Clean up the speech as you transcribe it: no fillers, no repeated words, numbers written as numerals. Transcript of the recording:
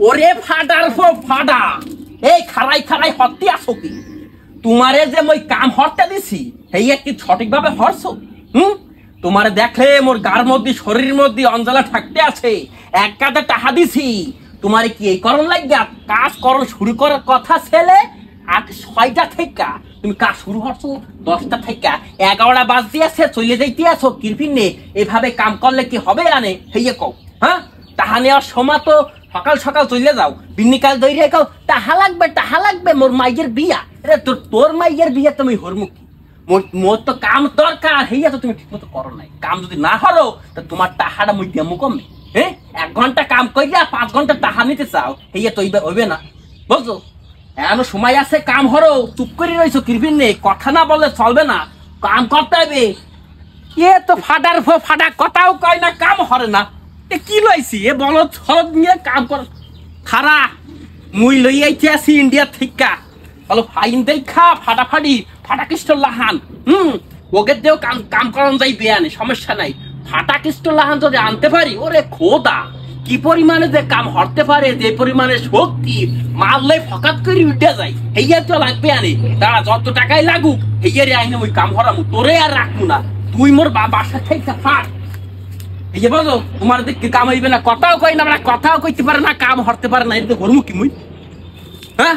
ওরে ফাডার ফাডা, এই খারাই খারাই হত্যি আসো কি? তোমারে যে মই কাম হরতে দিছি এই কি সঠিকভাবে হরছো? তোমারে দেখলে মোর গার মধ্যে শরীরের মধ্যে অঞ্জলা থাকতে আছে। এক কাঁধে টাহা দিছি, তোমারে কি এই করণ লাগিয়া কাজ করণ শুরু করার কথা ছেলে। আর ৬টা থেকে তুমি কাজ শুরু করছো, 10টা থেকে 11টা বাজতে আছে, চলে যাইতে আছো কিরপিনে। এভাবে কাম করলে কি হবে? আনে হেয়ে কও। হ্যাঁ, টাহা নেওয়ার সময় তো সকাল সকাল চলে যাও, বিন্নিকাল দৈরে কও টাহা লাগবে মোর মাইয়ের বিয়া। রে তোর মাইয়ের বিয়া তুমি হরমুখী, মোর তো কাম দরকার, হেয়া তো তুমি ঠিক মতো করো নাই। কাম যদি না হরো তা তোমার টাহাটা মুই দিয়ামু কমে। হ্যাঁ, 1 ঘন্টা কাম কইরা 5 ঘন্টা টাহা নিতে চাও, হেয়া তো হইবে না, বুঝছো? এখনো সময় আছে, কাম হরো। চুপ করে রইছো কিরপিন নেই, কথা না বললে চলবে না, কাম করতে হবে। এ তো ফাডার ফাডা, কথাও কয় না, কাম হরে না। এ কি লইছি? এ বলো সব নিয়ে কাম কর। খারা মুই লই আইতে আছি ইন্ডিয়া থেকে, বলো ফাইন দেখা ফাটাফাটি ফাটাকিষ্ট লাহান। ওকে দেও কাম করান যাই বেয়ানি, সমস্যা নাই। ফাটাকিষ্ট লাহান যদি আনতে পারি, ওরে খোদা কি পরিমাণে যে কাম হরতে পারে, যে পরিমাণে শক্তি মারলে ফকাত করে উঠে যায়। হেয়ার তো লাগবে আনি, তারা যত টাকাই লাগুক হেয়ারে আইনে ওই কাম হরামু, তোরে আর রাখবো না। তুই মোর বাসার থেকে ফাট। এই যে বলো তোমার দেখতে কাম হইবে না, কথাও কই না, কথাও কইতে পারে না, কাম হরতে পারে না, এটা হরমু কি মুই? হ্যাঁ,